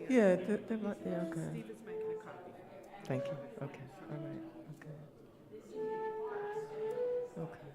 Yeah, yeah, okay. Steve is making a copy. Thank you. Okay. All right. Okay. Okay.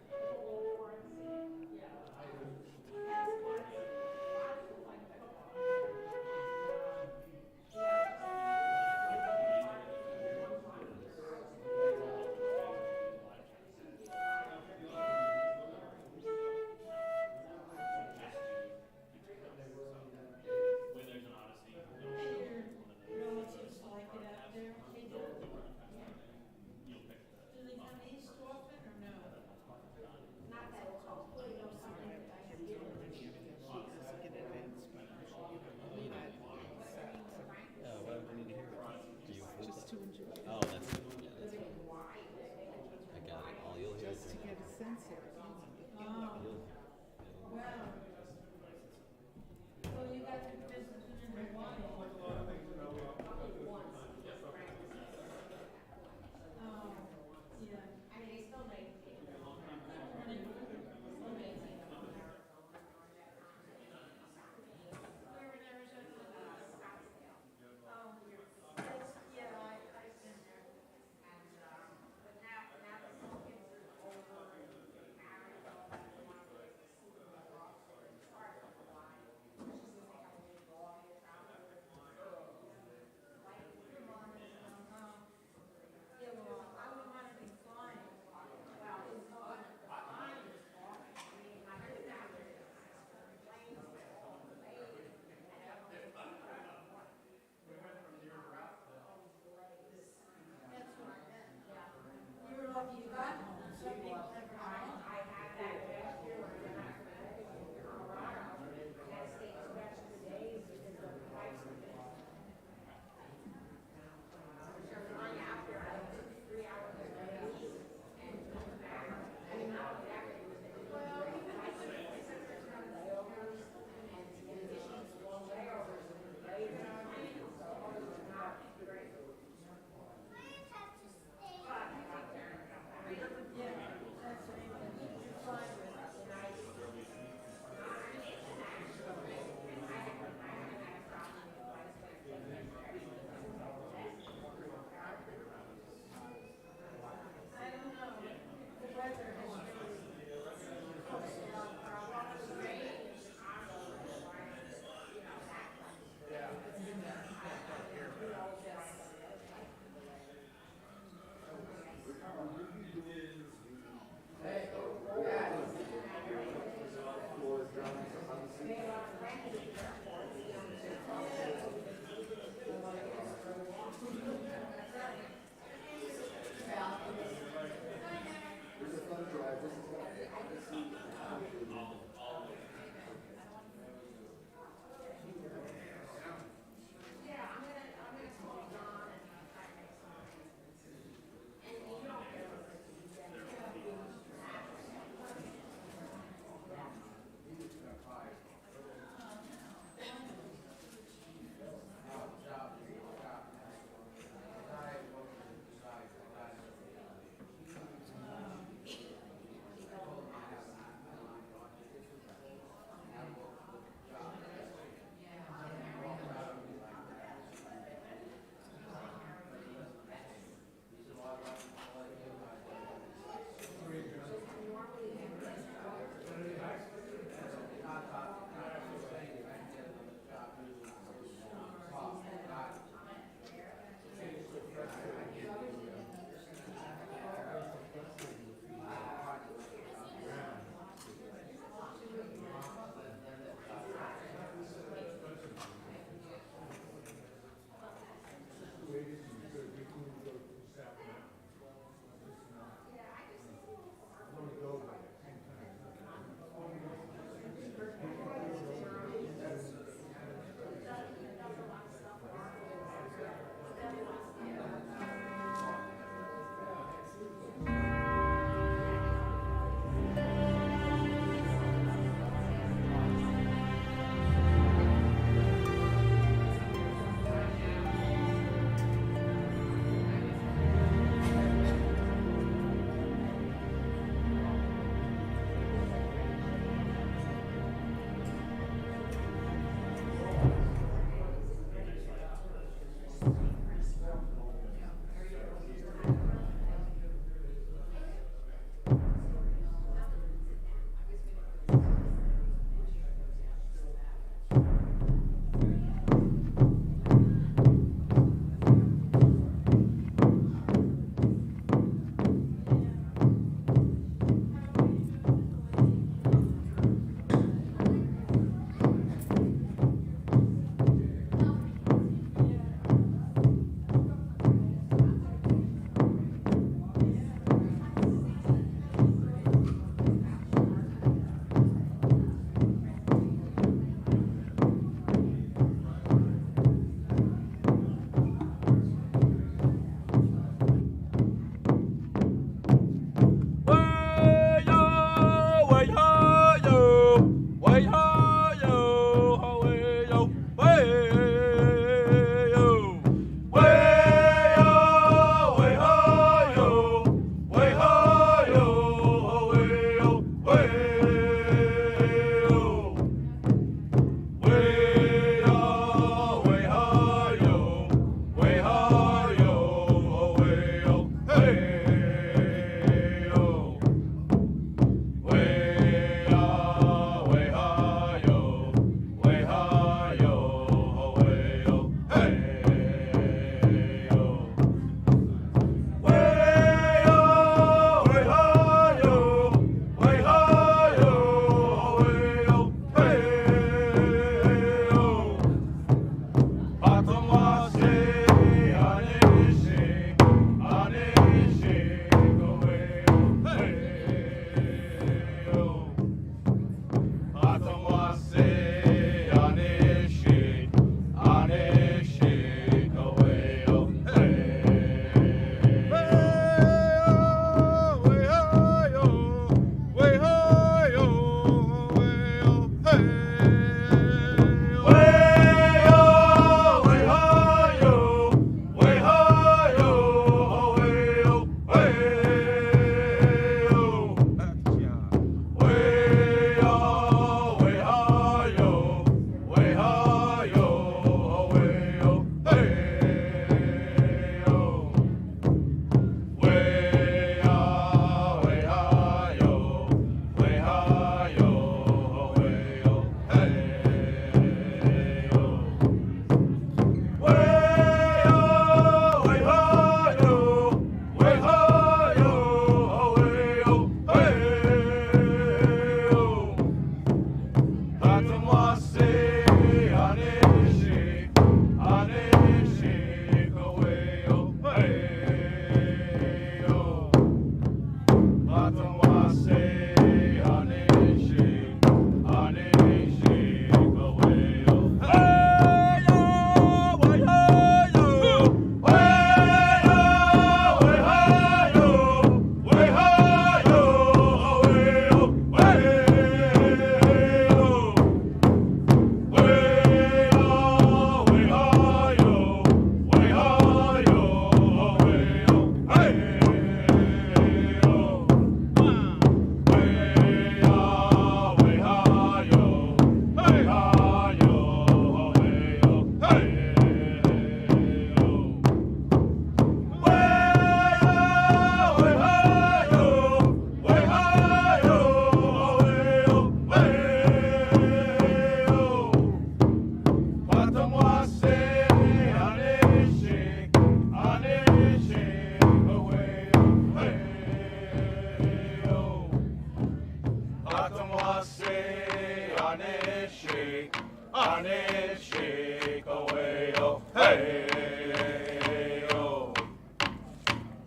Ane shake away, oh, hey, oh.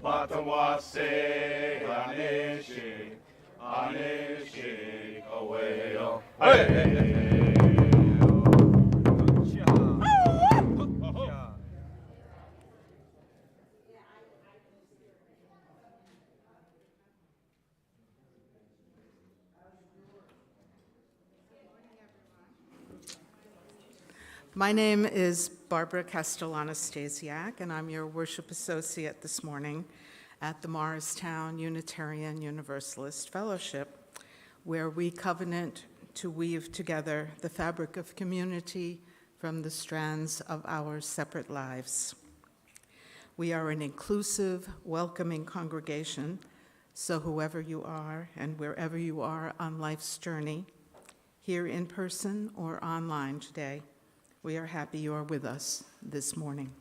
Patamwase, ane shake away, oh, hey, My name is Barbara Castellano-Stasiak, and I'm your worship associate this morning at the Morristown Unitarian Universalist Fellowship, where we covenant to weave together the fabric of community from the strands of our separate lives. We are an inclusive, welcoming congregation, so whoever you are and wherever you are on life's journey, here in person or online today, we are happy you are with us this morning.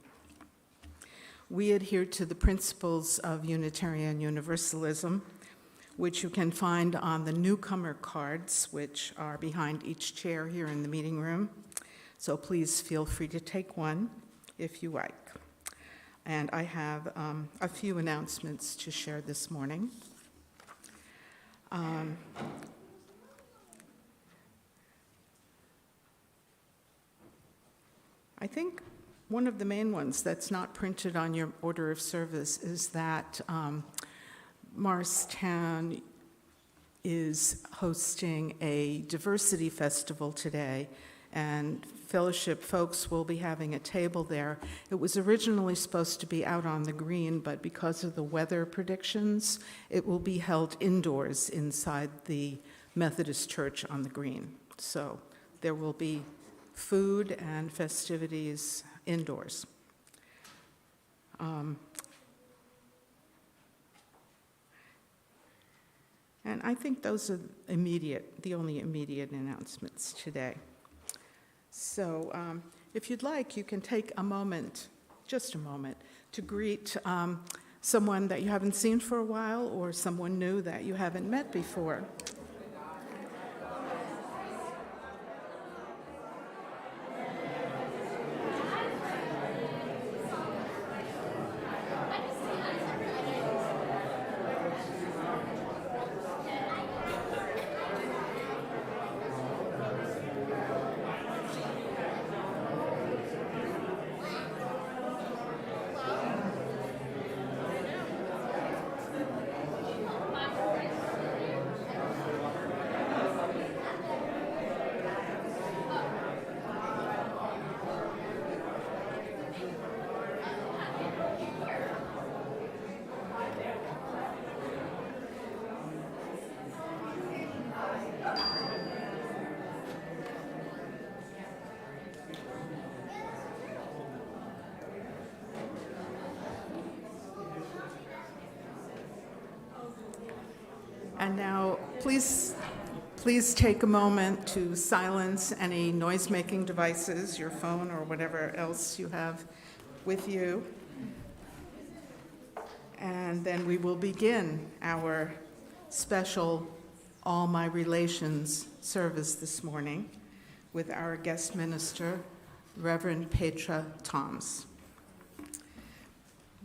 We adhere to the principles of Unitarian Universalism, which you can find on the newcomer cards, which are behind each chair here in the meeting room. So please feel free to take one if you like. And I have a few announcements to share this morning. I think one of the main ones that's not printed on your order of service is that Morristown is hosting a diversity festival today, and fellowship folks will be having a table there. It was originally supposed to be out on the green, but because of the weather predictions, it will be held indoors inside the Methodist Church on the green. So there will be food and festivities indoors. And I think those are the only immediate announcements today. So if you'd like, you can take a moment, just a moment, to greet someone that you haven't seen for a while or someone new that you haven't met before. And now, please take a moment to silence any noise-making devices, your phone or whatever else you have with you. And then we will begin our special All My Relations service this morning with our guest minister, Reverend Petra Thombs.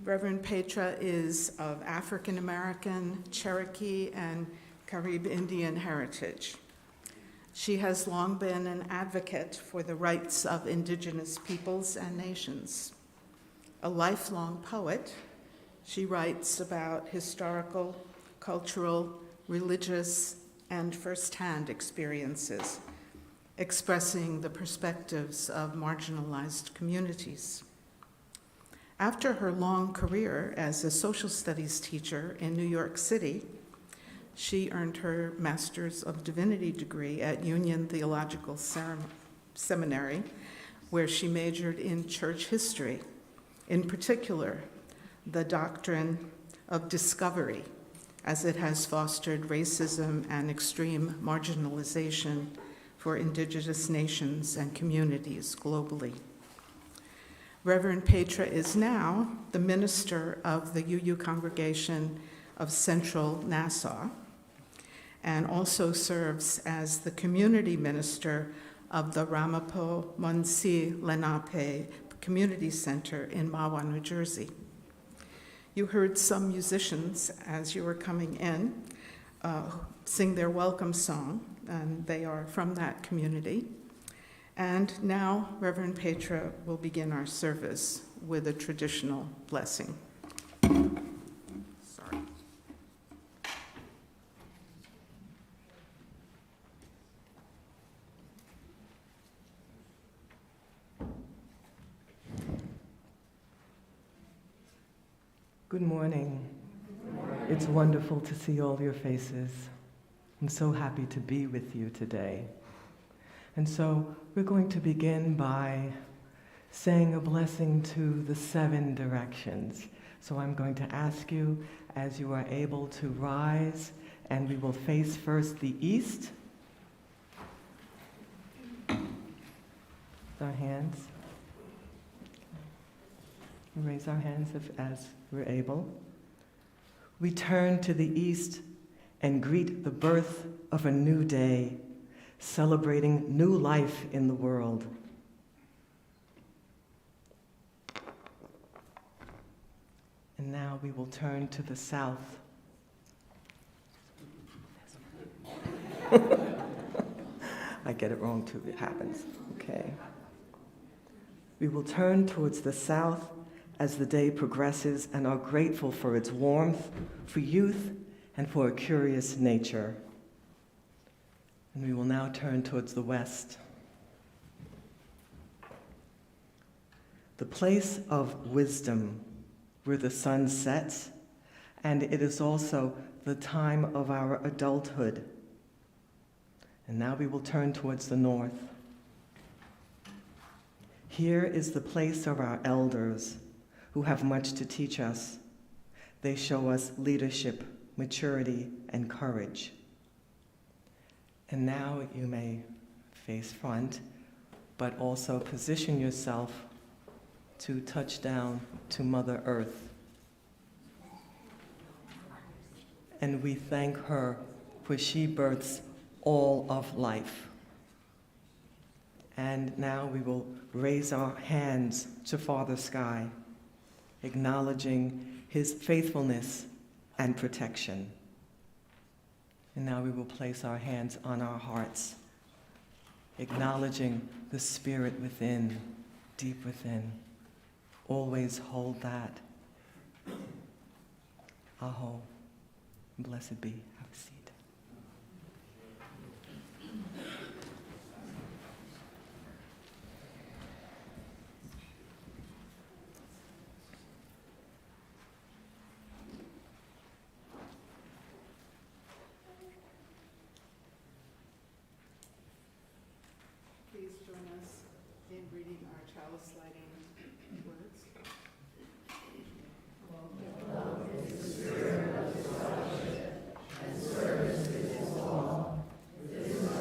Reverend Petra is of African American, Cherokee, and Carib Indian heritage. She has long been an advocate for the rights of indigenous peoples and nations. A lifelong poet, she writes about historical, cultural, religious, and firsthand experiences, expressing the perspectives of marginalized communities. After her long career as a social studies teacher in New York City, she earned her Master's of Divinity degree at Union Theological Seminary, where she majored in church history, in particular, the doctrine of discovery, as it has fostered racism and extreme marginalization for indigenous nations and communities globally. Reverend Petra is now the minister of the UU Congregation of Central Nassau and also serves as the community minister of the Ramapo Munsi Lenape Community Center in Mahwah, New Jersey. You heard some musicians as you were coming in sing their welcome song, and they are from that community. And now Reverend Petra will begin our service with a traditional blessing. Sorry. Good morning. It's wonderful to see all your faces. I'm so happy to be with you today. And so we're going to begin by saying a blessing to the 7 directions. So I'm going to ask you, as you are able, to rise, and we will face first the east. Our hands. Raise our hands as we're able. We turn to the east and greet the birth of a new day, celebrating new life in the world. And now we will turn to the south. I get it wrong too, it happens. Okay. We will turn towards the south as the day progresses and are grateful for its warmth, for youth, and for a curious nature. And we will now turn towards the west. The place of wisdom, where the sun sets, and it is also the time of our adulthood. And now we will turn towards the north. Here is the place of our elders, who have much to teach us. They show us leadership, maturity, and courage. And now you may face front, but also position yourself to touch down to Mother Earth. And we thank her, for she births all of life. And now we will raise our hands to Father Sky, acknowledging his faithfulness and protection. And now we will place our hands on our hearts, acknowledging the spirit within, deep within. Always hold that. Aho. Blessed be. Have a seat. Please join us in reading our chalice lighting words. This is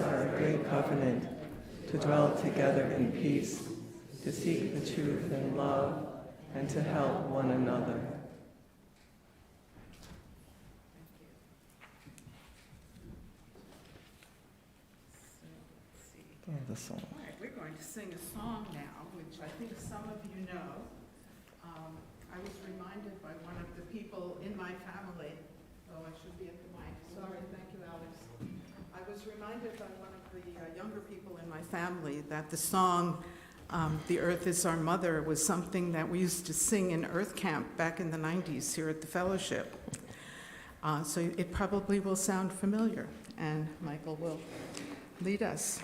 our great covenant, to dwell together in peace, to seek the truth in love, and to help one another. Oh, the song. All right, we're going to sing a song now, which I think some of you know. I was reminded by one of the people in my family, oh, I should be at the mic, sorry, thank you, Alex. I was reminded by one of the younger people in my family that the song, The Earth is Our Mother, was something that we used to sing in Earth Camp back in the 90s here at the Fellowship. So it probably will sound familiar, and Michael will lead us.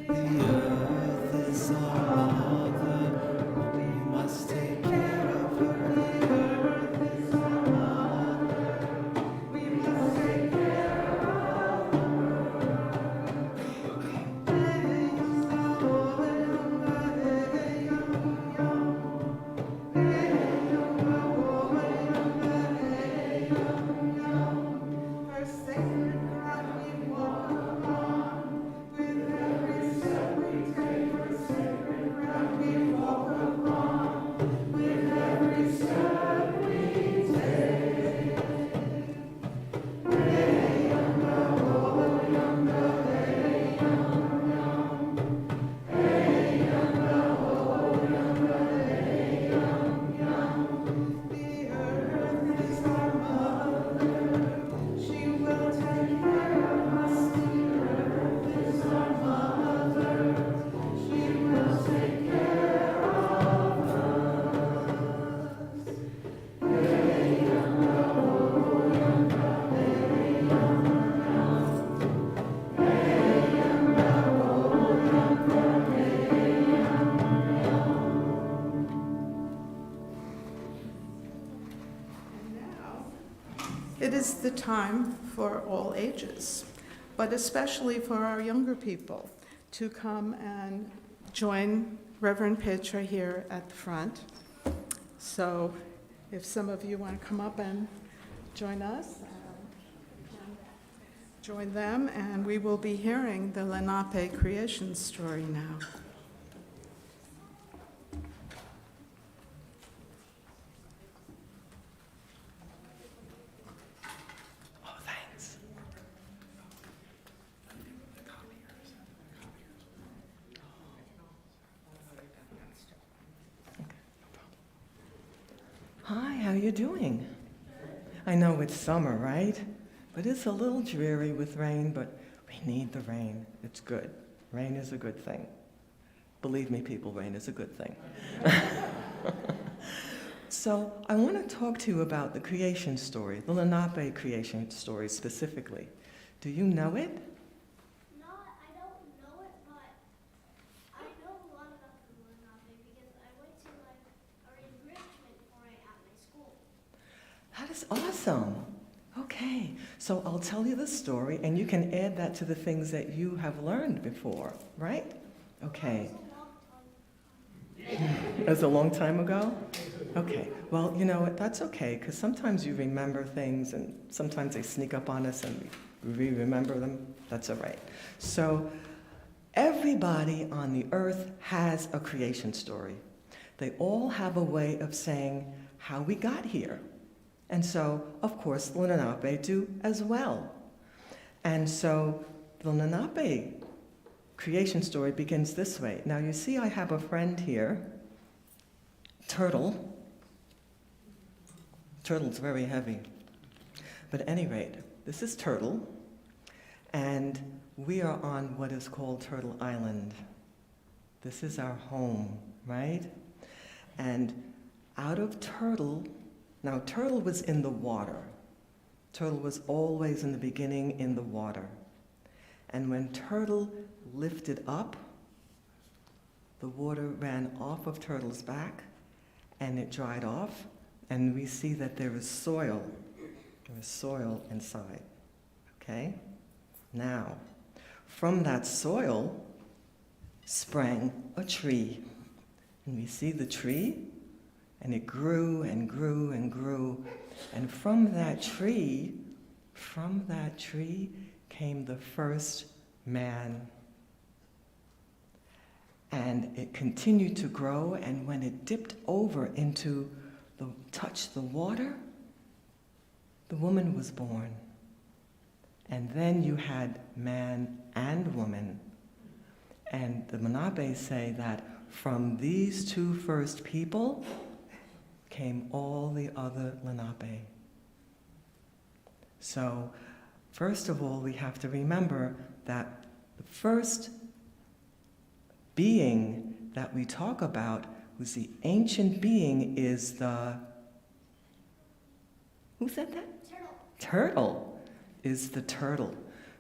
The earth is our mother, It is the time for all ages, but especially for our younger people to come and join Reverend Petra here at the front. So if some of you want to come up and join us, join them, and we will be hearing the Lenape creation story now. Oh, thanks. Hi, how you doing? I know it's summer, right? But it's a little dreary with rain, but we need the rain. It's good. Rain is a good thing. Believe me, people, rain is a good thing. So I want to talk to you about the creation story, the Lenape creation story specifically. Do you know it? No, I don't know it, but I know a lot about the Lenape because I went to like an enrichment for it at my school. That is awesome. Okay, so I'll tell you the story, and you can add that to the things that you have learned before, right? Okay. It was a long time ago? Okay, well, you know what, that's okay, because sometimes you remember things, and sometimes they sneak up on us, and we remember them. That's all right. So, everybody on the earth has a creation story. They all have a way of saying how we got here. And so, of course, the Lenape do as well. And so, the Lenape creation story begins this way. Now, you see I have a friend here, Turtle. Turtle's very heavy. But at any rate, this is Turtle, and we are on what is called Turtle Island. This is our home, right? And out of Turtle, now Turtle was in the water. Turtle was always in the beginning in the water. And when Turtle lifted up, the water ran off of Turtle's back, and it dried off, and we see that there is soil. There is soil inside, okay? Now, from that soil sprang a tree. And we see the tree, and it grew and grew and grew. And from that tree came the first man. And it continued to grow, and when it dipped over into touched the water, the woman was born. And then you had man and woman. And the Lenape say that from these two first people came all the other Lenape. So, first of all, we have to remember that the first being that we talk about, who's the ancient being, is the... Who said that? Turtle. Turtle is the turtle.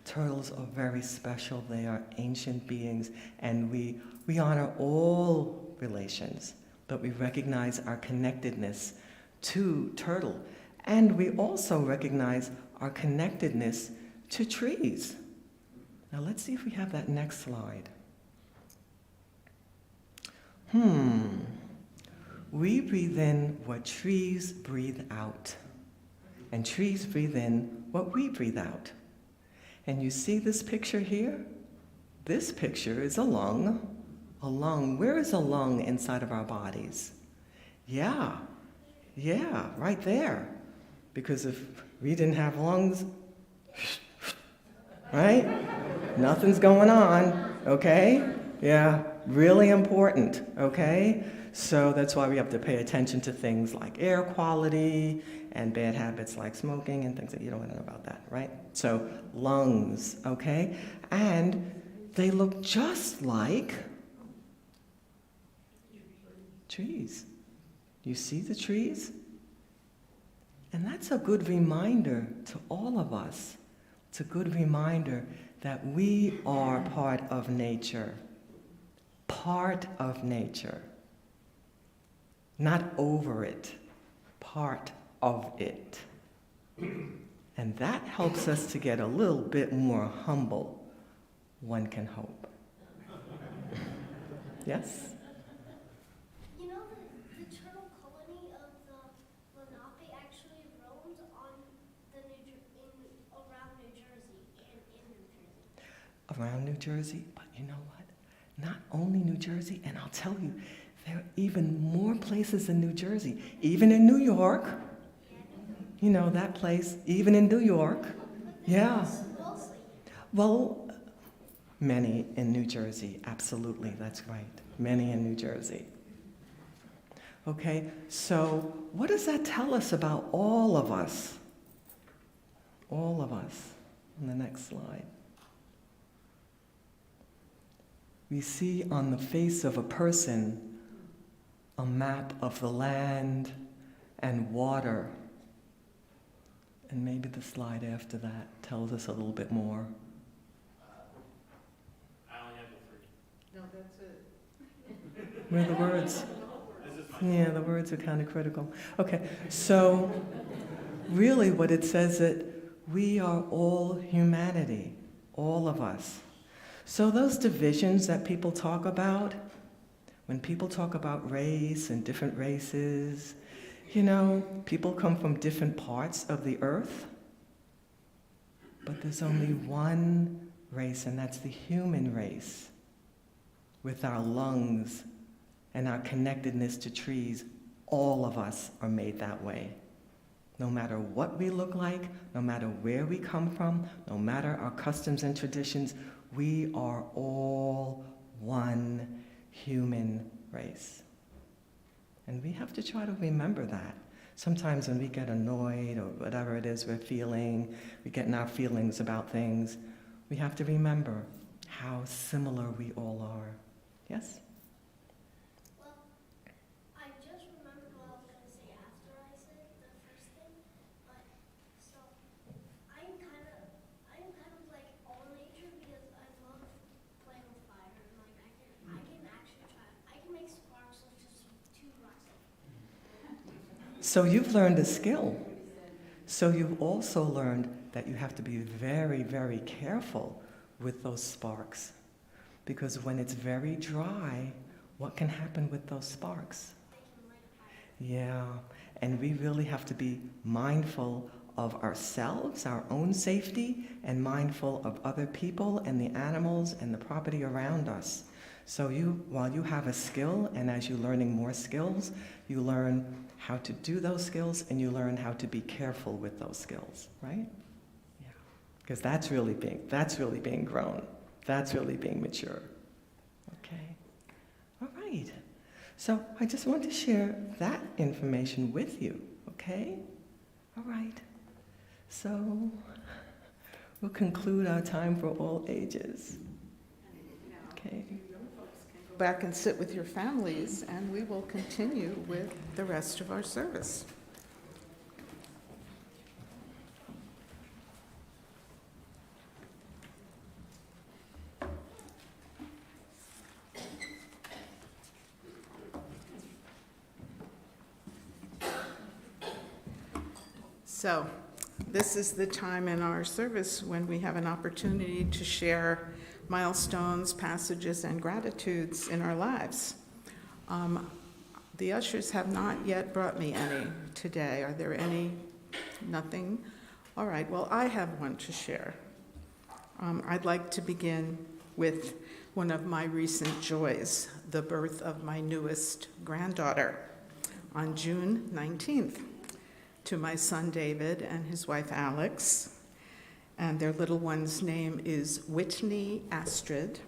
Turtles are very special. They are ancient beings, and we honor all relations, but we recognize our connectedness to turtle. And we also recognize our connectedness to trees. Now let's see if we have that next slide. We breathe in what trees breathe out. And trees breathe in what we breathe out. And you see this picture here? This picture is a lung. A lung. Where is a lung inside of our bodies? Yeah, right there. Because if we didn't have lungs, right? Nothing's going on, okay? Yeah, really important, okay? So that's why we have to pay attention to things like air quality and bad habits like smoking and things that you don't want to know about that, right? So lungs, okay? And they look just like trees. You see the trees? And that's a good reminder to all of us. It's a good reminder that we are part of nature. Part of nature. Not over it. Part of it. And that helps us to get a little bit more humble, one can hope. Yes? You know, the turtle colony of the Lenape actually roamed on around New Jersey and in New Jersey. Around New Jersey, but you know what? Not only New Jersey, and I'll tell you, there are even more places in New Jersey, even in New York. You know, that place, even in New York. Yeah. Mostly. Well, many in New Jersey, absolutely, that's right. Many in New Jersey. Okay, so what does that tell us about all of us? All of us. On the next slide. We see on the face of a person a map of the land and water. And maybe the slide after that tells us a little bit more. I only have the 3. No, that's it. Where are the words? This is my Yeah, the words are kind of critical. Okay, so really what it says that we are all humanity, all of us. So those divisions that people talk about, when people talk about race and different races, you know, people come from different parts of the earth, but there's only one race, and that's the human race. With our lungs and our connectedness to trees, all of us are made that way. No matter what we look like, no matter where we come from, no matter our customs and traditions, we are all one human race. And we have to try to remember that. Sometimes when we get annoyed or whatever it is we're feeling, we get in our feelings about things, we have to remember how similar we all are. Yes? Well, I just remembered what I was going to say after I said the first thing, but so I'm kind of like all nature because I love playing with fire and like I can actually I can make sparks with just 2 rocks. So you've learned a skill. So you've also learned that you have to be very, very careful with those sparks. Because when it's very dry, what can happen with those sparks? Yeah, and we really have to be mindful of ourselves, our own safety, and mindful of other people and the animals and the property around us. So while you have a skill, and as you're learning more skills, you learn how to do those skills, and you learn how to be careful with those skills, right? Yeah, because that's really being grown. That's really being mature. Okay. All right. So I just want to share that information with you, okay? All right. So we'll conclude our time for all ages. Okay. Go back and sit with your families, and we will continue with the rest of our service. So, this is the time in our service when we have an opportunity to share milestones, passages, and gratitudes in our lives. The ushers have not yet brought me any today. Are there any? Nothing? All right, well, I have one to share. I'd like to begin with one of my recent joys, the birth of my newest granddaughter on June 19th. To my son David and his wife Alex, and their little one's name is Whitney Astrid,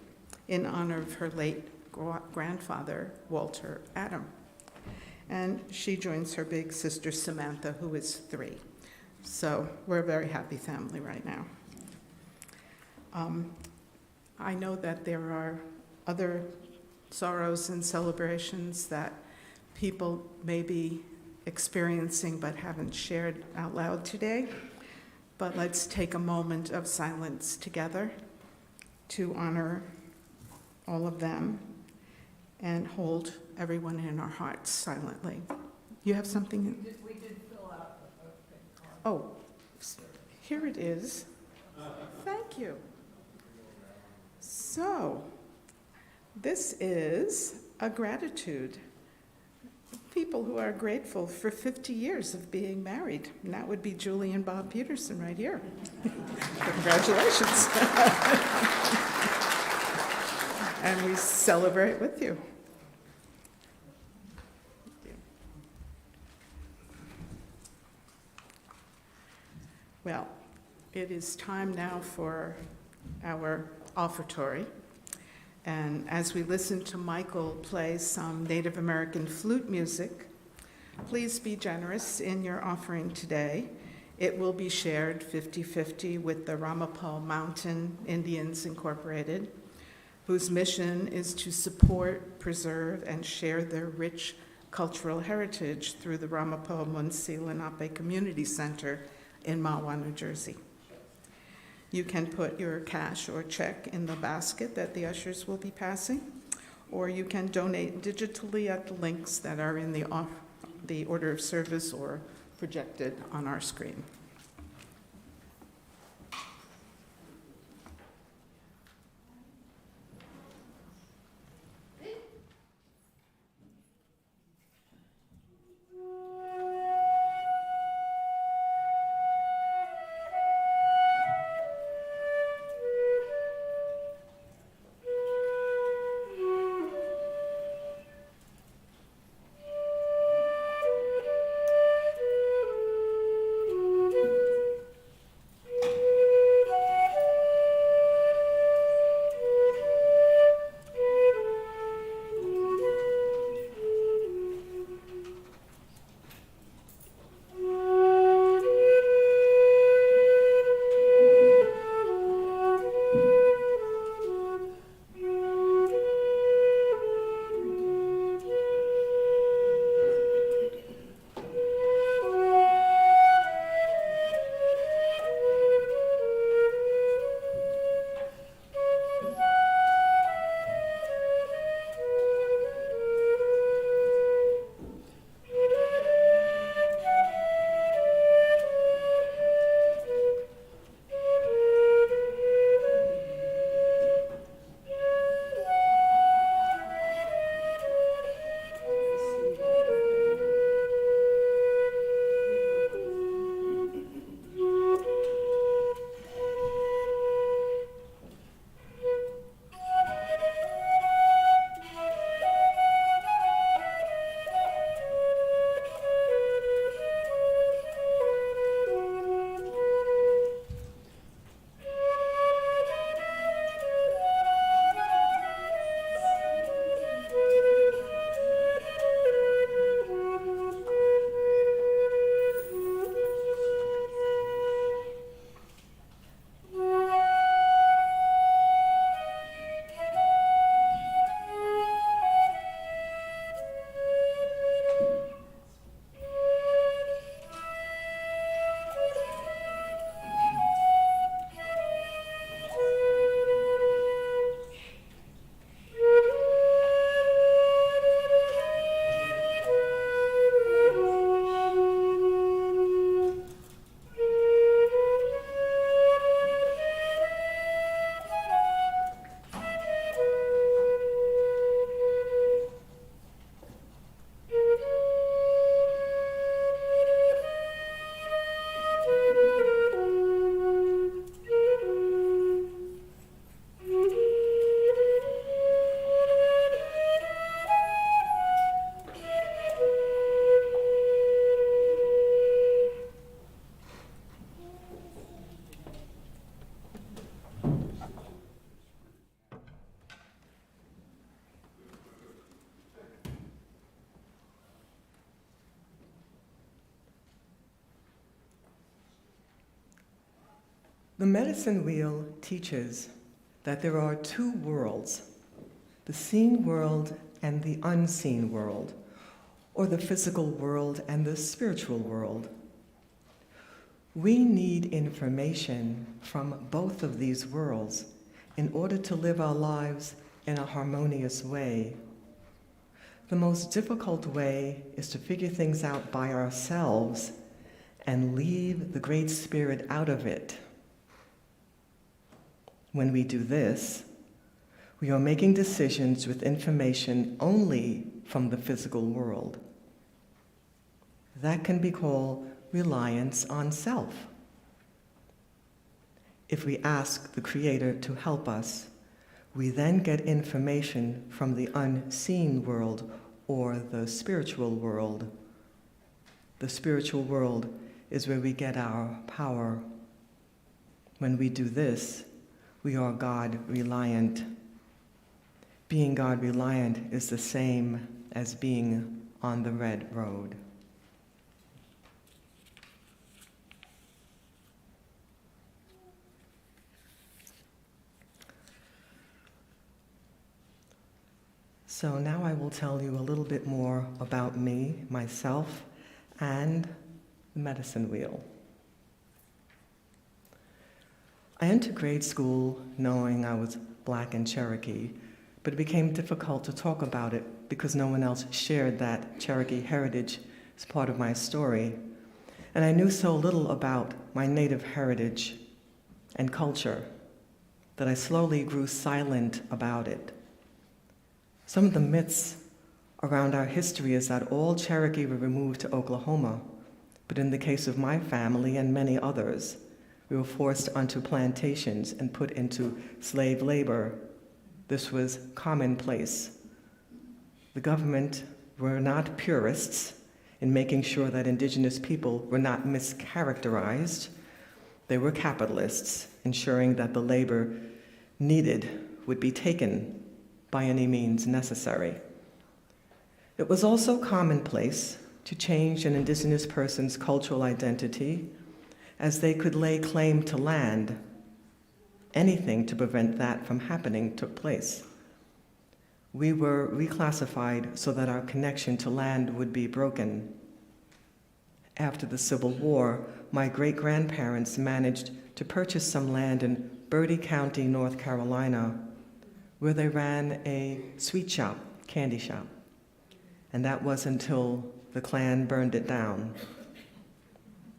in honor of her late grandfather, Walter Adam. And she joins her big sister Samantha, who is 3. So we're a very happy family right now. I know that there are other sorrows and celebrations that people may be experiencing but haven't shared out loud today. But let's take a moment of silence together to honor all of them and hold everyone in our hearts silently. You have something? We did fill out the birthday card. Oh, Here it is. Thank you. So, this is a gratitude. People who are grateful for 50 years of being married. And that would be Julie and Bob Peterson right here. Congratulations. And we celebrate with you. Well, it is time now for our offertory. And as we listen to Michael play some Native American flute music, please be generous in your offering today. It will be shared 50-50 with the Ramapo Mountain Indians Incorporated, whose mission is to support, preserve, and share their rich cultural heritage through the Ramapo Munsi Lenape Community Center in Mahwah, New Jersey. You can put your cash or check in the basket that the ushers will be passing, or you can donate digitally at the links that are in the order of service or projected on our screen. The medicine wheel teaches that there are two worlds, the seen world and the unseen world, or the physical world and the spiritual world. We need information from both of these worlds in order to live our lives in a harmonious way. The most difficult way is to figure things out by ourselves and leave the Great Spirit out of it. When we do this, we are making decisions with information only from the physical world. That can be called reliance on self. If we ask the Creator to help us, we then get information from the unseen world or the spiritual world. The spiritual world is where we get our power. When we do this, we are God-reliant. Being God-reliant is the same as being on the red road. So now I will tell you a little bit more about me, myself, and the medicine wheel. I entered grade school knowing I was Black and Cherokee, but it became difficult to talk about it because no one else shared that Cherokee heritage as part of my story. And I knew so little about my native heritage and culture that I slowly grew silent about it. Some of the myths around our history is that all Cherokee were removed to Oklahoma, but in the case of my family and many others, we were forced onto plantations and put into slave labor. This was commonplace. The government were not purists in making sure that indigenous people were not mischaracterized. They were capitalists, ensuring that the labor needed would be taken by any means necessary. It was also commonplace to change an indigenous person's cultural identity as they could lay claim to land. Anything to prevent that from happening took place. We were reclassified so that our connection to land would be broken. After the Civil War, my great-grandparents managed to purchase some land in Bertie County, North Carolina, where they ran a sweet shop, candy shop. And that was until the Klan burned it down.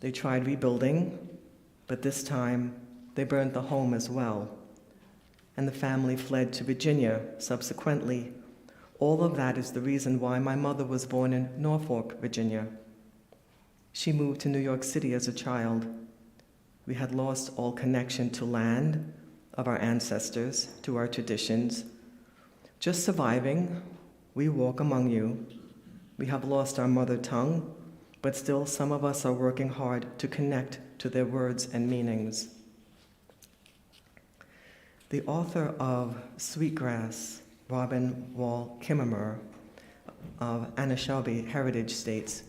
They tried rebuilding, but this time they burned the home as well. And the family fled to Virginia subsequently. All of that is the reason why my mother was born in Norfolk, Virginia. She moved to New York City as a child. We had lost all connection to land, of our ancestors, to our traditions. Just surviving, we walk among you. We have lost our mother tongue, but still some of us are working hard to connect to their words and meanings. The author of Sweetgrass, Robin Wall Kimmerer of Anishinaabe Heritage states,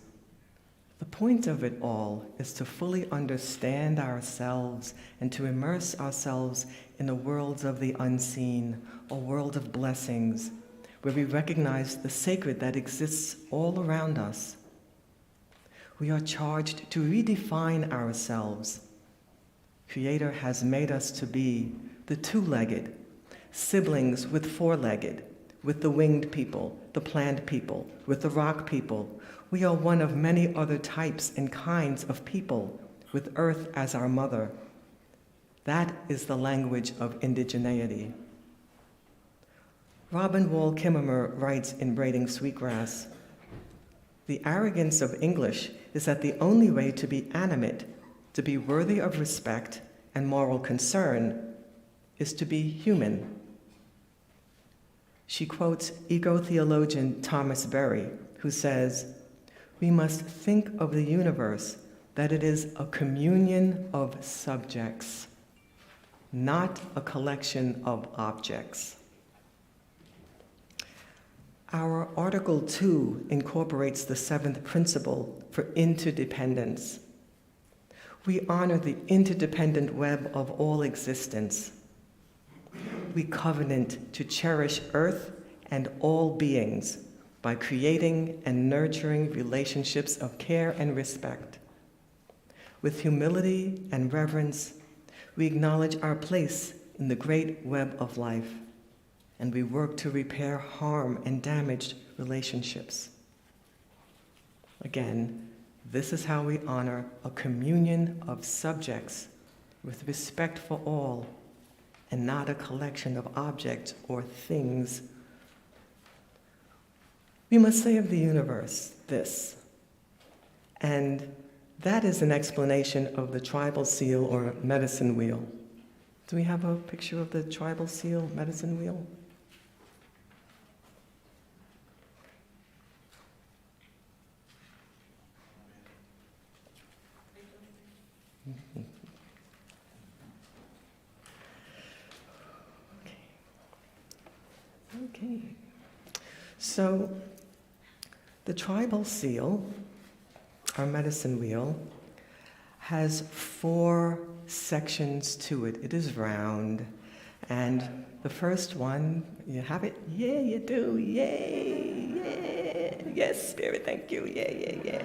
"The point of it all is to fully understand ourselves and to immerse ourselves in the worlds of the unseen, a world of blessings, where we recognize the sacred that exists all around us. We are charged to redefine ourselves. Creator has made us to be the two-legged, siblings with four-legged, with the winged people, the plant people, with the rock people. We are one of many other types and kinds of people, with earth as our mother. That is the language of indigeneity." Robin Wall Kimmerer writes in Braiding Sweetgrass, "The arrogance of English is that the only way to be animate, to be worthy of respect and moral concern, is to be human." She quotes eco-theologian Thomas Berry, who says, "We must think of the universe that it is a communion of subjects, not a collection of objects." Our Article 2 incorporates the seventh principle for interdependence. We honor the interdependent web of all existence. We covenant to cherish Earth and all beings by creating and nurturing relationships of care and respect. With humility and reverence, we acknowledge our place in the great web of life, and we work to repair harm and damaged relationships. Again, This is how we honor a communion of subjects with respect for all, and not a collection of objects or things. We must say of the universe this, and that is an explanation of the tribal seal or medicine wheel. Do we have a picture of the tribal seal medicine wheel? Okay. So, the tribal seal, our medicine wheel, has 4 sections to it. It is round. And the first one, you have it? Yeah, you do. Yay, yeah. Yes, Spirit, thank you. Yeah, yeah, yeah.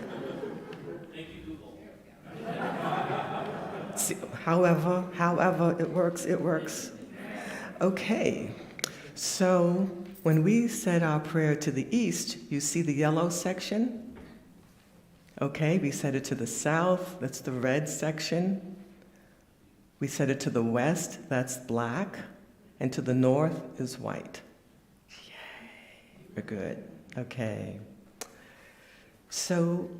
Thank you, Google. See, however it works. Okay. So when we said our prayer to the east, you see the yellow section? Okay, we said it to the south, that's the red section. We said it to the west, that's black. And to the north is white. Yay, we're good. Okay. So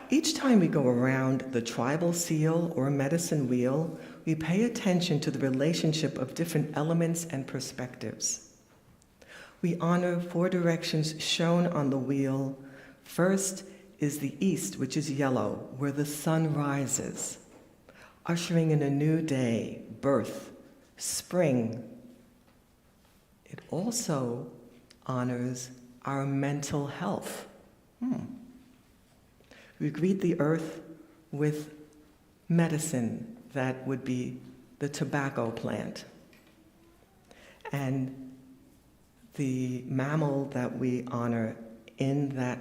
each time we go around the tribal seal or medicine wheel, we pay attention to the relationship of different elements and perspectives. We honor 4 directions shown on the wheel. First is the east, which is yellow, where the sun rises, ushering in a new day, birth, spring. It also honors our mental health. We greet the earth with medicine, that would be the tobacco plant. And the mammal that we honor in that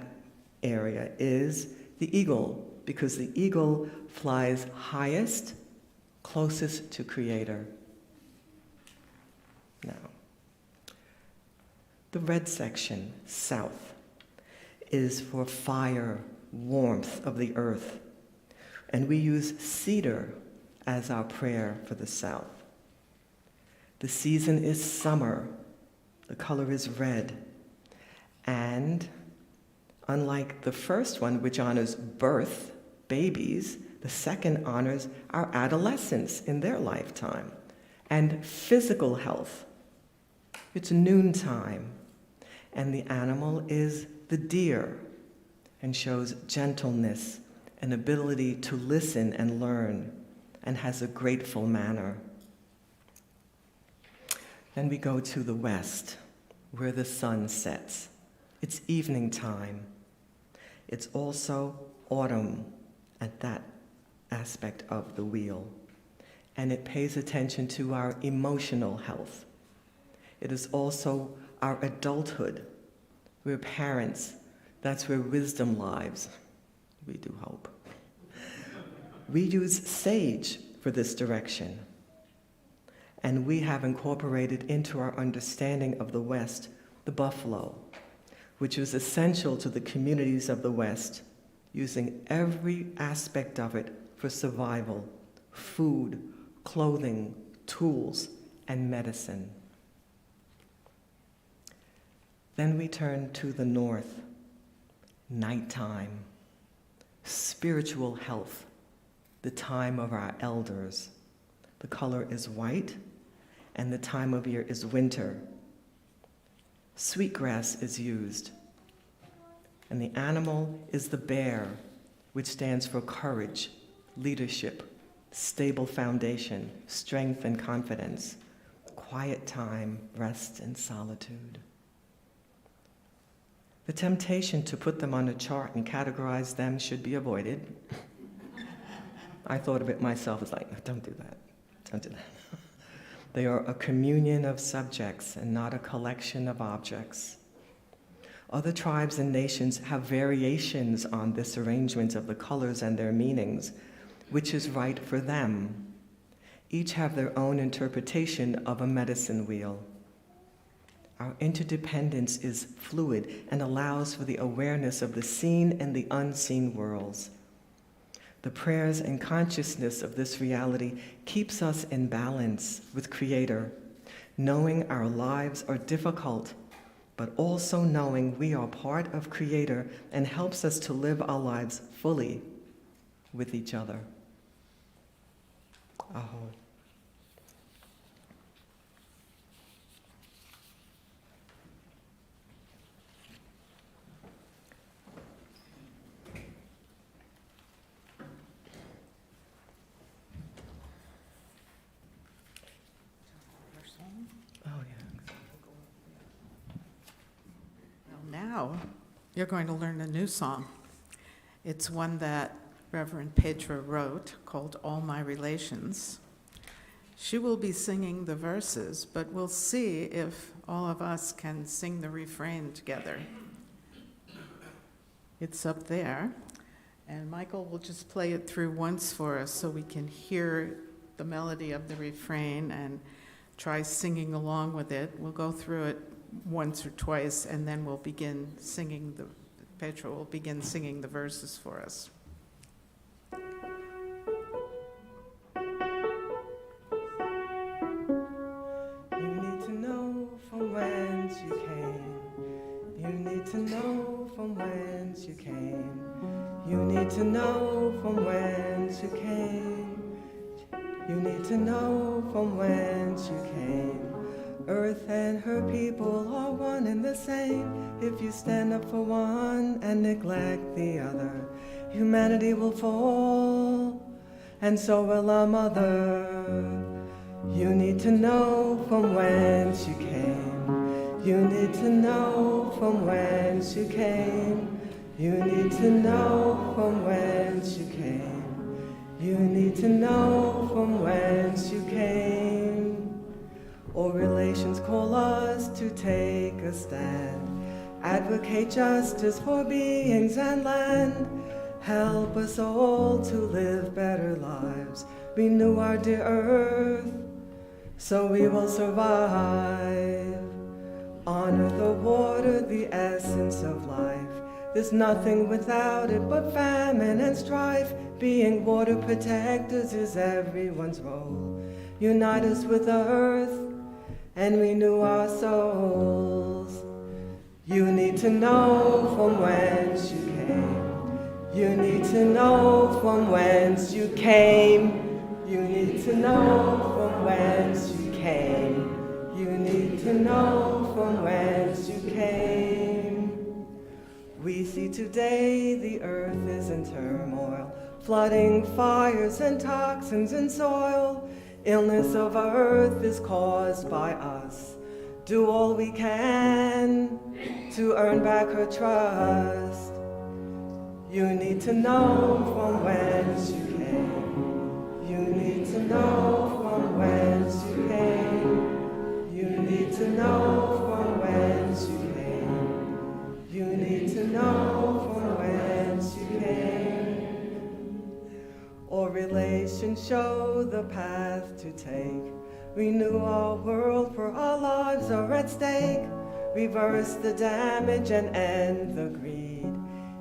area is the eagle, because the eagle flies highest, closest to Creator. Now, the red section, south, is for fire, warmth of the earth. And we use cedar as our prayer for the south. The season is summer. The color is red. And unlike the first one, which honors birth, babies, the second honors our adolescents in their lifetime. And physical health. It's noontime. And the animal is the deer, and shows gentleness and ability to listen and learn, and has a grateful manner. Then we go to the west, where the sun sets. It's evening time. It's also autumn at that aspect of the wheel. And it pays attention to our emotional health. It is also our adulthood. We're parents. That's where wisdom lies. We do hope. We use sage for this direction. And we have incorporated into our understanding of the West the buffalo, which was essential to the communities of the West, using every aspect of it for survival: food, clothing, tools, and medicine. Then we turn to the north, nighttime, spiritual health, the time of our elders. The color is white, and the time of year is winter. Sweetgrass is used, and the animal is the bear, which stands for courage, leadership, stable foundation, strength and confidence, quiet time, rest and solitude. The temptation to put them on a chart and categorize them should be avoided. I thought of it myself. It's like, don't do that. Don't do that. They are a communion of subjects and not a collection of objects. Other tribes and nations have variations on this arrangement of the colors and their meanings, which is right for them. Each have their own interpretation of a medicine wheel. Our interdependence is fluid and allows for the awareness of the seen and the unseen worlds. The prayers and consciousness of this reality keeps us in balance with Creator, knowing our lives are difficult, but also knowing we are part of Creator and helps us to live our lives fully with each other. Aho. Oh, yeah. Well, now you're going to learn a new song. It's one that Reverend Petra wrote called All My Relations. She will be singing the verses, but we'll see if all of us can sing the refrain together. It's up there, and Michael will just play it through once for us so we can hear the melody of the refrain and try singing along with it. We'll go through it once or twice, and then we'll begin singing Petra will begin singing the verses for us. You need to know from whence you came. You need to know from whence you came. You need to know from whence you came. You need to know from whence you came. Earth and her people are one and the same. If you stand up for one and neglect the other, humanity will fall, and so will our mother. You need to know from whence you came. You need to know from whence you came. You need to know from whence you came. You need to know from whence you came. All relations call us to take a stand, advocate justice for beings and land, help us all to live better lives, renew our dear earth, so we will survive. Honor the water, the essence of life. There's nothing without it but famine and strife. Being water protectors is everyone's role. Unite us with the earth and renew our souls. You need to know from whence you came. You need to know from whence you came. You need to know from whence you came. You need to know from whence you came. We see today the earth is in turmoil, flooding, fires and toxins in soil. Illness of earth is caused by us. Do all we can to earn back her trust. You need to know from whence you came. You need to know from whence you came. You need to know from whence you came. You need to know from whence you came. All relations show the path to take. Renew our world, for our lives are at stake. Reverse the damage and end the greed.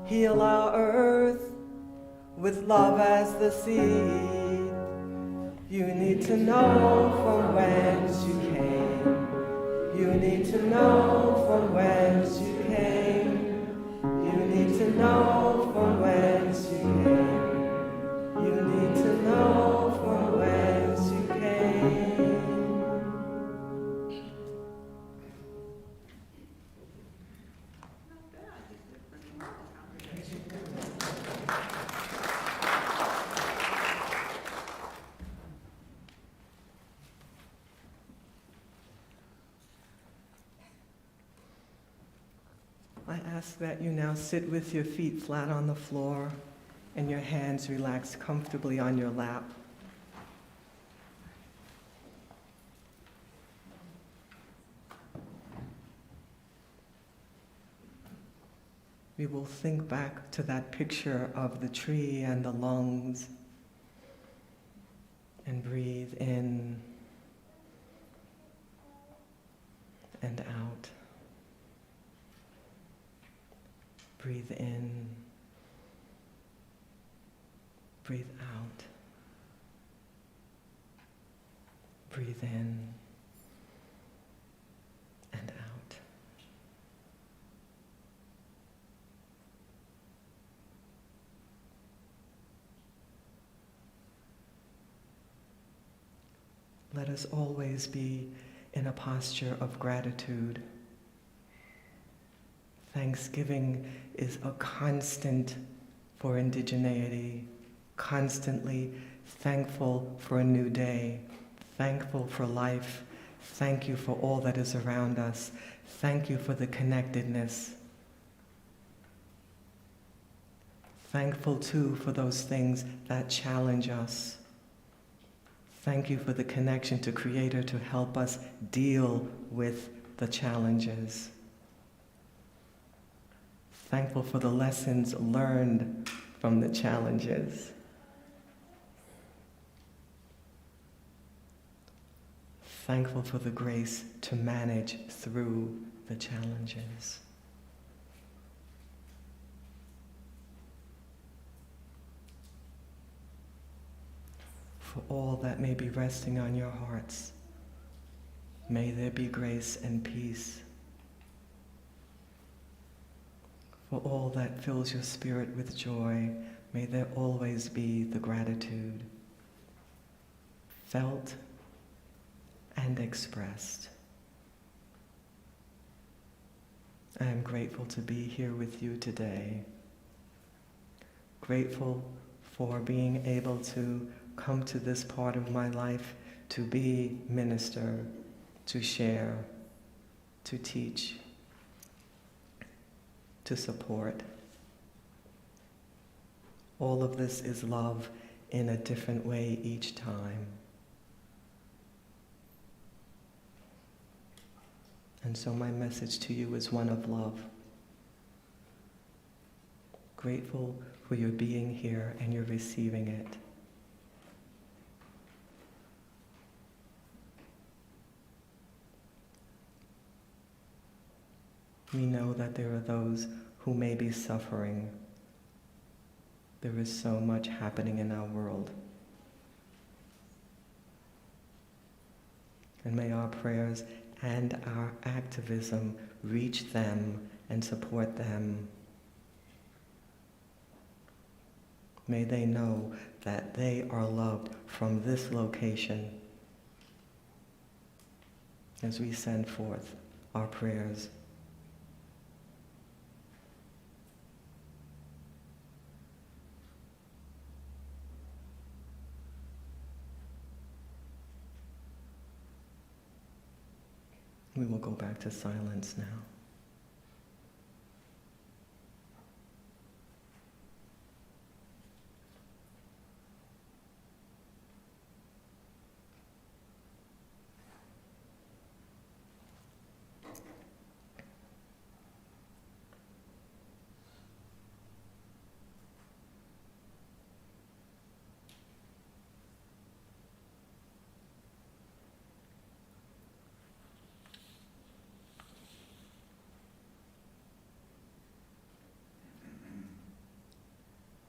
Heal our earth with love as the seed. You need to know from whence you came. You need to know from whence you came. You need to know from whence you came. You need to know from whence you came. I ask that you now sit with your feet flat on the floor and your hands relaxed comfortably on your lap. We will think back to that picture of the tree and the lungs and breathe in and out. Breathe in. Breathe out. Breathe in and out. Let us always be in a posture of gratitude. Thanksgiving is a constant for indigeneity, constantly thankful for a new day, thankful for life. Thank you for all that is around us. Thank you for the connectedness. Thankful too for those things that challenge us. Thank you for the connection to Creator to help us deal with the challenges. Thankful for the lessons learned from the challenges. Thankful for the grace to manage through the challenges. For all that may be resting on your hearts, may there be grace and peace. For all that fills your spirit with joy, may there always be the gratitude, felt and expressed. I am grateful to be here with you today. Grateful for being able to come to this part of my life to be minister, to share, to teach, to support. All of this is love in a different way each time. And so my message to you is one of love. Grateful for your being here and your receiving it. We know that there are those who may be suffering. There is so much happening in our world. And may our prayers and our activism reach them and support them. May they know that they are loved from this location as we send forth our prayers. We will go back to silence now.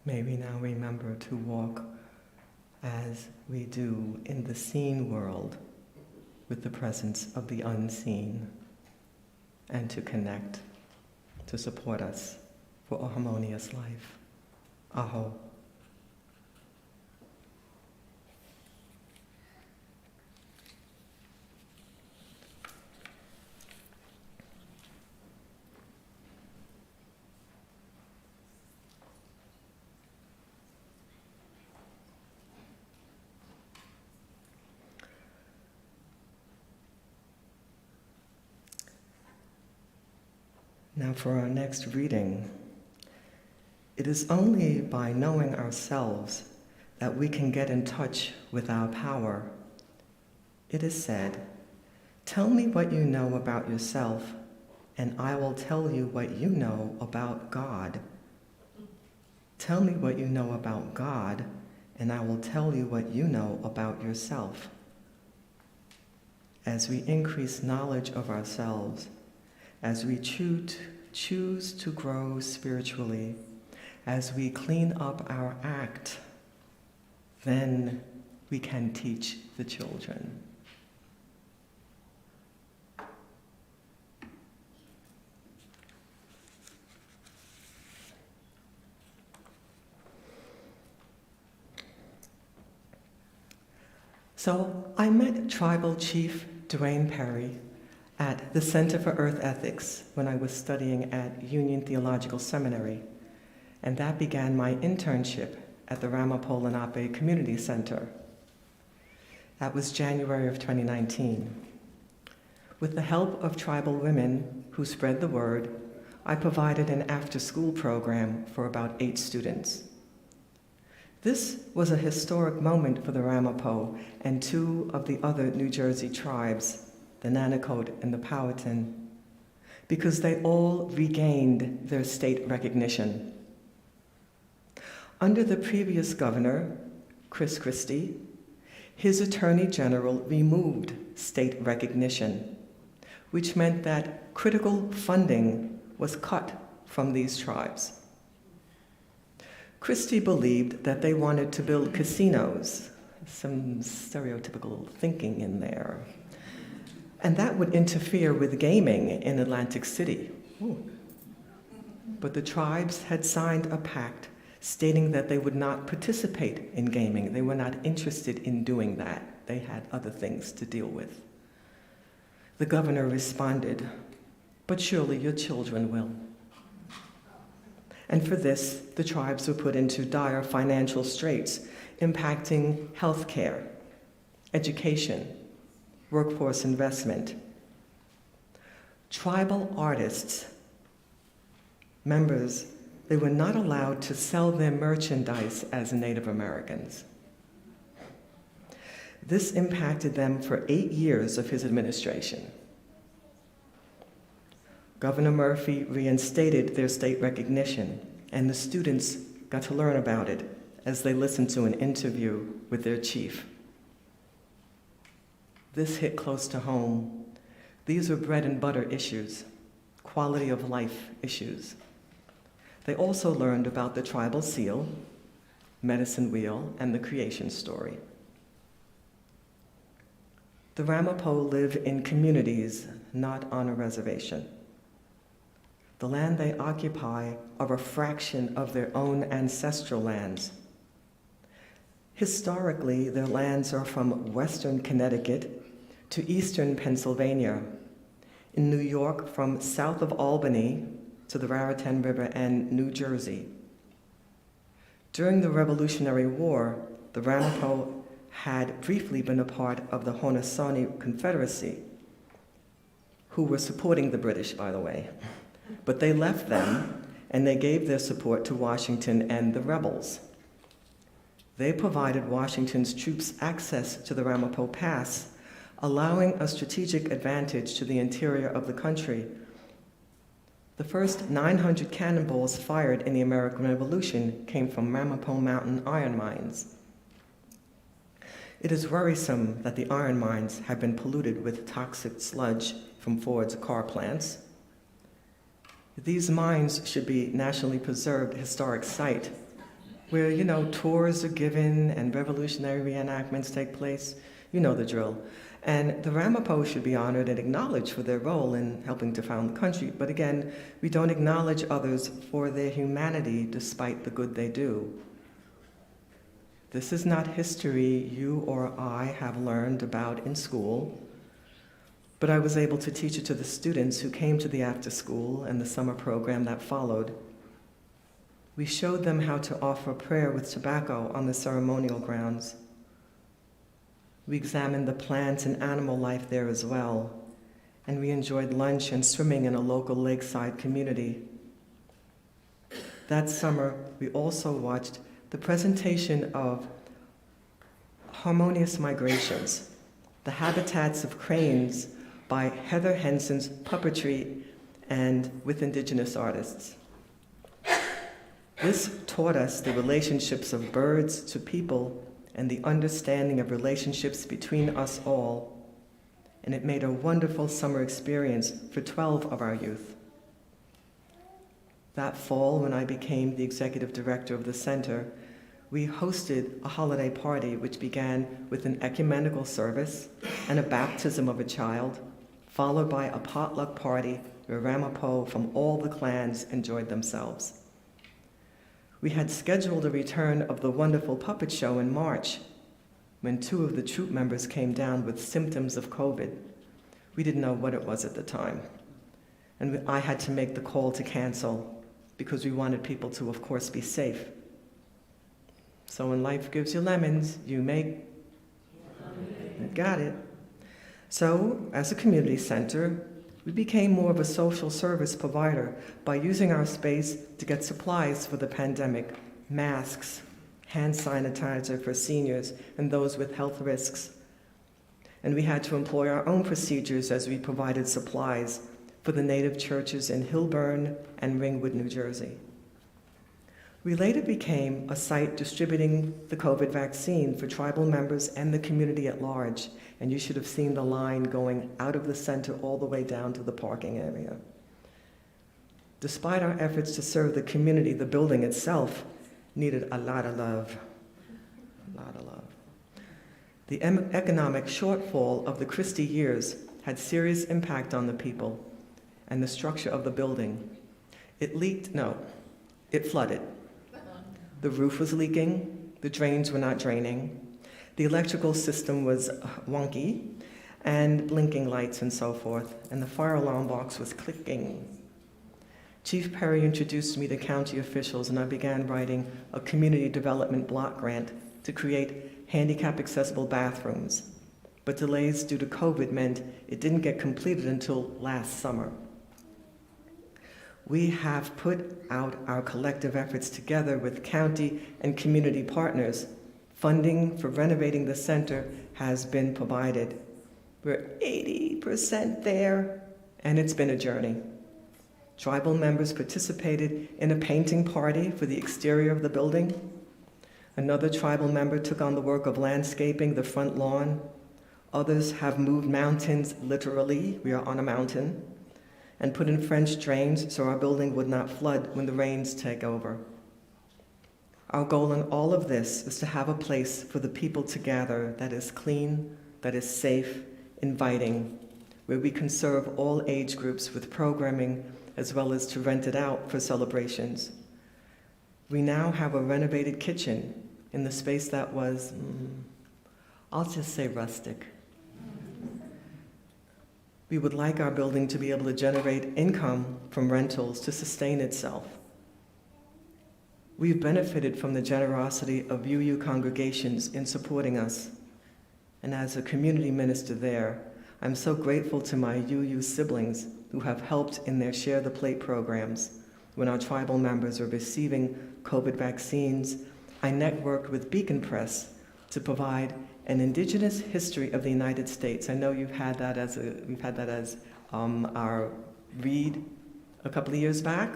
May we now remember to walk as we do in the seen world with the presence of the unseen, and to connect, to support us for a harmonious life. Aho. Now for our next reading. It is only by knowing ourselves that we can get in touch with our power. It is said, "Tell me what you know about yourself, and I will tell you what you know about God. Tell me what you know about God, and I will tell you what you know about yourself." As we increase knowledge of ourselves, as we choose to grow spiritually, as we clean up our act, then we can teach the children. So I met Tribal Chief Dwayne Perry at the Center for Earth Ethics when I was studying at Union Theological Seminary, and that began my internship at the Ramapo Lenape Community Center. That was January of 2019. With the help of tribal women who spread the word, I provided an after-school program for about 8 students. This was a historic moment for the Ramapo and 2 of the other New Jersey tribes, the Nanticoke and the Powhatan, because they all regained their state recognition. Under the previous governor, Chris Christie, his attorney general removed state recognition, which meant that critical funding was cut from these tribes. Christie believed that they wanted to build casinos, some stereotypical thinking in there, and that would interfere with gaming in Atlantic City. Ooh. But the tribes had signed a pact stating that they would not participate in gaming. They were not interested in doing that. They had other things to deal with. The governor responded, "But surely your children will." And for this, the tribes were put into dire financial straits, impacting health care, education, workforce investment. Tribal artists, members, they were not allowed to sell their merchandise as Native Americans. This impacted them for 8 years of his administration. Governor Murphy reinstated their state recognition, and the students got to learn about it as they listened to an interview with their chief. This hit close to home. These were bread and butter issues, quality of life issues. They also learned about the tribal seal, medicine wheel, and the creation story. The Ramapo live in communities, not on a reservation. The land they occupy are a fraction of their own ancestral lands. Historically, their lands are from western Connecticut to eastern Pennsylvania, in New York from south of Albany to the Raritan River and New Jersey. During the Revolutionary War, the Ramapo had briefly been a part of the Haudenosaunee Confederacy, who were supporting the British, by the way. But they left them, and they gave their support to Washington and the rebels. They provided Washington's troops access to the Ramapo Pass, allowing a strategic advantage to the interior of the country. The first 900 cannonballs fired in the American Revolution came from Ramapo Mountain iron mines. It is worrisome that the iron mines have been polluted with toxic sludge from Ford's car plants. These mines should be nationally preserved historic site where, tours are given and revolutionary reenactments take place. You know the drill. And the Ramapo should be honored and acknowledged for their role in helping to found the country. But again, we don't acknowledge others for their humanity despite the good they do. This is not history you or I have learned about in school, but I was able to teach it to the students who came to the after-school and the summer program that followed. We showed them how to offer prayer with tobacco on the ceremonial grounds. We examined the plants and animal life there as well, and we enjoyed lunch and swimming in a local lakeside community. That summer, we also watched the presentation of Harmonious Migrations, the habitats of cranes by Heather Henson's puppetry and with indigenous artists. This taught us the relationships of birds to people and the understanding of relationships between us all, and it made a wonderful summer experience for 12 of our youth. That fall, when I became the executive director of the center, we hosted a holiday party which began with an ecumenical service and a baptism of a child, followed by a potluck party where Ramapo from all the clans enjoyed themselves. We had scheduled a return of the wonderful puppet show in March, when 2 of the troupe members came down with symptoms of COVID. We didn't know what it was at the time. And I had to make the call to cancel because we wanted people to, of course, be safe. So when life gives you lemons, you make... Got it. So, as a community center, we became more of a social service provider by using our space to get supplies for the pandemic, masks, hand sanitizer for seniors and those with health risks. And we had to employ our own procedures as we provided supplies for the native churches in Hillburn and Ringwood, New Jersey. We later became a site distributing the COVID vaccine for tribal members and the community at large, and you should have seen the line going out of the center all the way down to the parking area. Despite our efforts to serve the community, the building itself needed a lot of love, a lot of love. The economic shortfall of the Christie years had serious impact on the people and the structure of the building. It flooded. The roof was leaking, the drains were not draining, the electrical system was wonky, and blinking lights and so forth, and the fire alarm box was clicking. Chief Perry introduced me to county officials, and I began writing a community development block grant to create handicap-accessible bathrooms. But delays due to COVID meant it didn't get completed until last summer. We have put out our collective efforts together with county and community partners. Funding for renovating the center has been provided. We're 80% there, and it's been a journey. Tribal members participated in a painting party for the exterior of the building. Another tribal member took on the work of landscaping the front lawn. Others have moved mountains literally, we are on a mountain, and put in French drains so our building would not flood when the rains take over. Our goal in all of this is to have a place for the people to gather that is clean, that is safe, inviting, where we can serve all age groups with programming as well as to rent it out for celebrations. We now have a renovated kitchen in the space that was, I'll just say rustic. We would like our building to be able to generate income from rentals to sustain itself. We've benefited from the generosity of UU congregations in supporting us. And as a community minister there, I'm so grateful to my UU siblings who have helped in their Share the Plate programs. When our tribal members are receiving COVID vaccines, I networked with Beacon Press to provide an Indigenous history of the United States. I know we've had that as our read a couple of years back,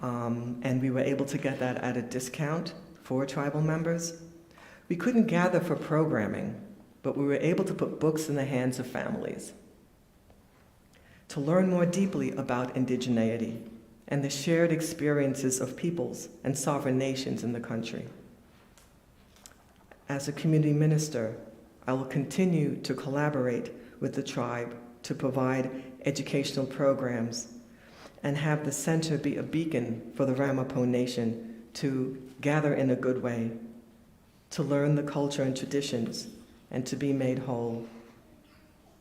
and we were able to get that at a discount for tribal members. We couldn't gather for programming, but we were able to put books in the hands of families to learn more deeply about indigeneity and the shared experiences of peoples and sovereign nations in the country. As a community minister, I will continue to collaborate with the tribe to provide educational programs and have the center be a beacon for the Ramapo Nation to gather in a good way, to learn the culture and traditions, and to be made whole.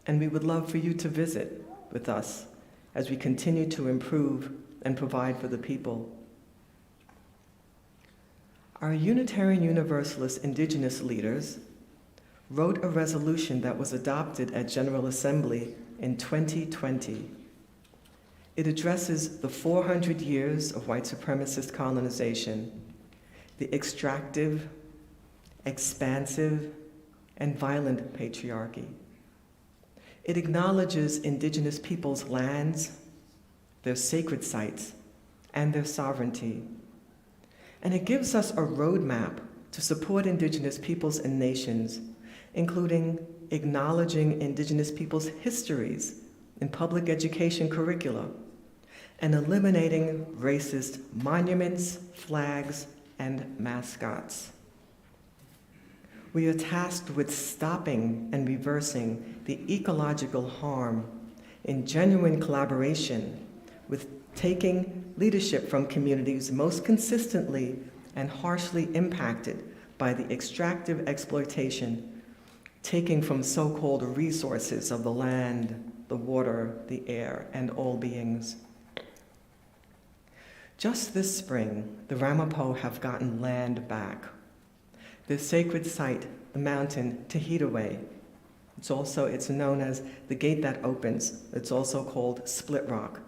And we would love for you to visit with us as we continue to improve and provide for the people. Our Unitarian Universalist Indigenous leaders wrote a resolution that was adopted at General Assembly in 2020. It addresses the 400 years of white supremacist colonization, the extractive, expansive, and violent patriarchy. It acknowledges Indigenous peoples' lands, their sacred sites, and their sovereignty. And it gives us a roadmap to support Indigenous peoples and nations, including acknowledging Indigenous peoples' histories in public education curricula, and eliminating racist monuments, flags, and mascots. We are tasked with stopping and reversing the ecological harm in genuine collaboration with taking leadership from communities most consistently and harshly impacted by the extractive exploitation, taking from so-called resources of the land, the water, the air, and all beings. Just this spring, the Ramapo have gotten land back. The sacred site, the mountain Tahitaway, it's known as the gate that opens. It's also called Split Rock.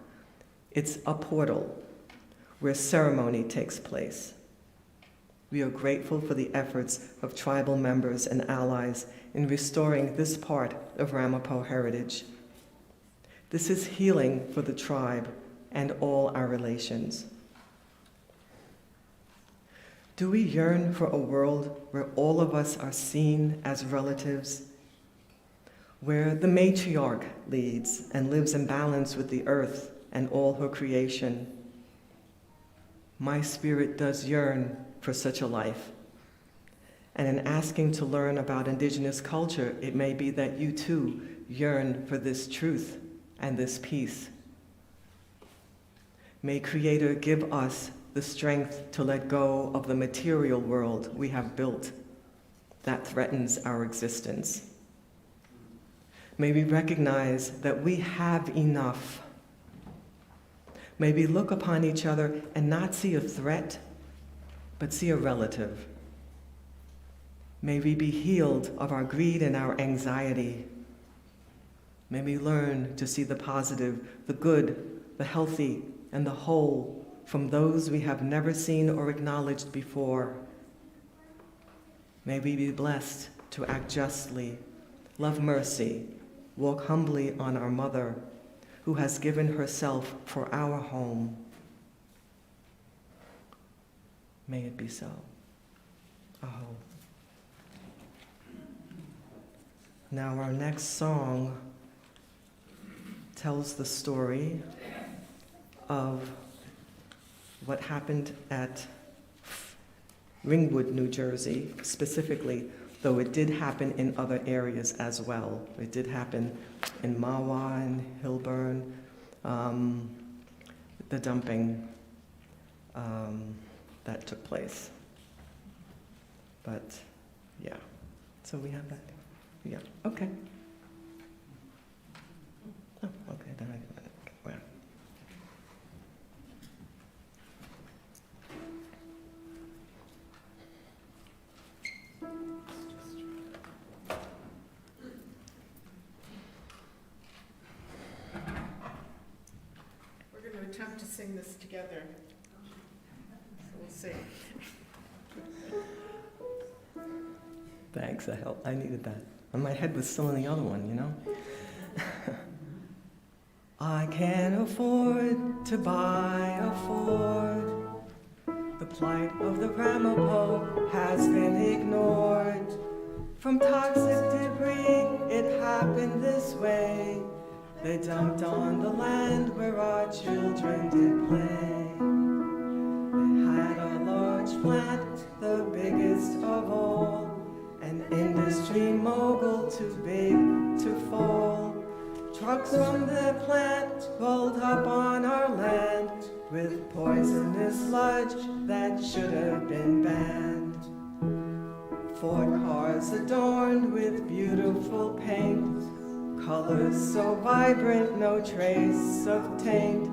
It's a portal where ceremony takes place. We are grateful for the efforts of tribal members and allies in restoring this part of Ramapo heritage. This is healing for the tribe and all our relations. Do we yearn for a world where all of us are seen as relatives, where the matriarch leads and lives in balance with the earth and all her creation? My spirit does yearn for such a life. And in asking to learn about Indigenous culture, it may be that you too yearn for this truth and this peace. May Creator give us the strength to let go of the material world we have built that threatens our existence. May we recognize that we have enough. May we look upon each other and not see a threat, but see a relative. May we be healed of our greed and our anxiety. May we learn to see the positive, the good, the healthy, and the whole from those we have never seen or acknowledged before. May we be blessed to act justly, love mercy, walk humbly on our mother, who has given herself for our home. May it be so. Aho. Now our next song tells the story of what happened at Ringwood, New Jersey, specifically, though it did happen in other areas as well. It did happen in Mahwah and Hilburn, the dumping that took place. But yeah, so we have that. Yeah, okay. Oh, okay, then well. We're going to attempt to sing this together. So we'll see. Thanks, I needed that. And my head was still in the other one, you know? I can't afford to buy a Ford. The plight of the Ramapo has been ignored. From toxic debris, it happened this way. They dumped on the land where our children did play. They had a large plant, the biggest of all. An industry mogul too big to fall. Trucks from the plant rolled up on our land with poisonous sludge that should have been banned. Ford cars adorned with beautiful paint, colors so vibrant, no trace of taint.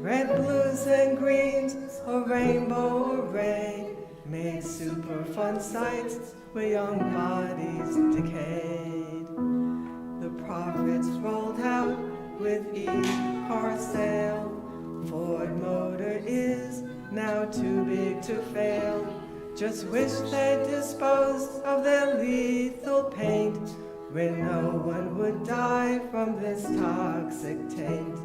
Red, blues, and greens, a rainbow array, made super fun sights where young bodies decayed. The profits rolled out with each car sale. Ford Motor is now too big to fail. Just wish they'd disposed of their lethal paint, where no one would die from this toxic taint.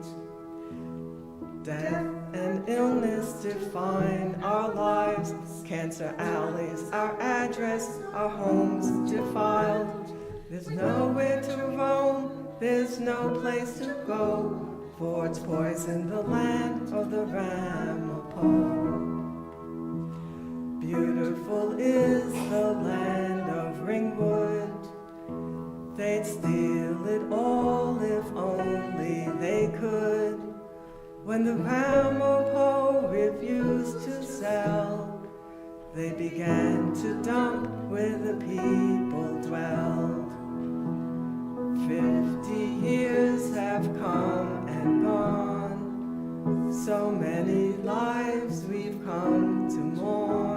Death and illness define our lives. Cancer alleys, our address, our homes defiled. There's nowhere to roam, there's no place to go. Fords poison the land of the Ramapo. beautiful is the land of Ringwood. They'd steal it all if only they could. When the Ramapo refused to sell, they began to dump where the people dwelled. 50 years have come and gone, so many lives we've come to mourn.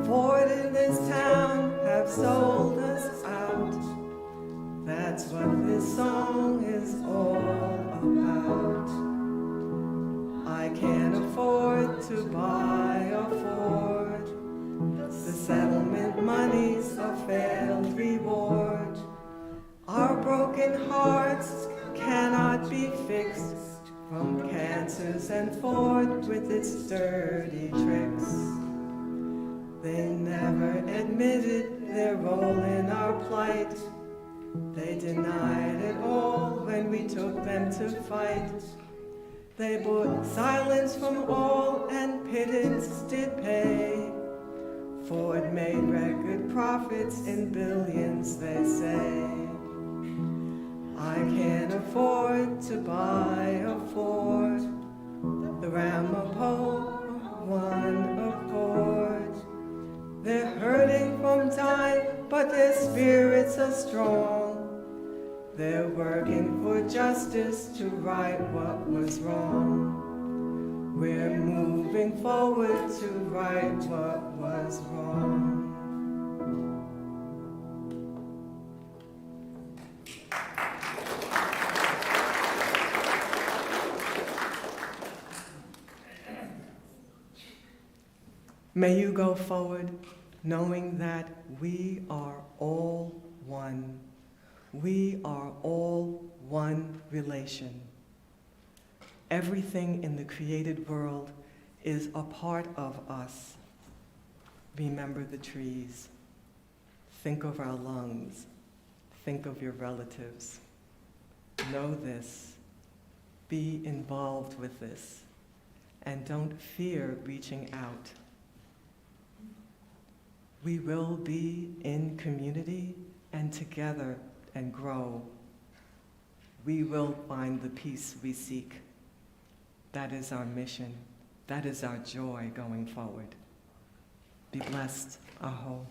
Ford in this town have sold us out. That's what this song is all about. I can't afford to buy a Ford. The settlement money's a failed reward. Our broken hearts cannot be fixed from cancers and Ford with its dirty tricks. They never admitted their role in our plight. They denied it all when we took them to fight. They bought silence from all and pittance did pay. Ford made record profits in billions, they say. I can't afford to buy a Ford. The Ramapo won accord. They're hurting from time, but their spirits are strong. They're working for justice to right what was wrong. We're moving forward to right what was wrong. May you go forward knowing that we are all one. We are all one relation. Everything in the created world is a part of us. Remember the trees. Think of our lungs. Think of your relatives. Know this. Be involved with this. And don't fear reaching out. We will be in community and together and grow. We will find the peace we seek. That is our mission. That is our joy going forward. Be blessed. Aho.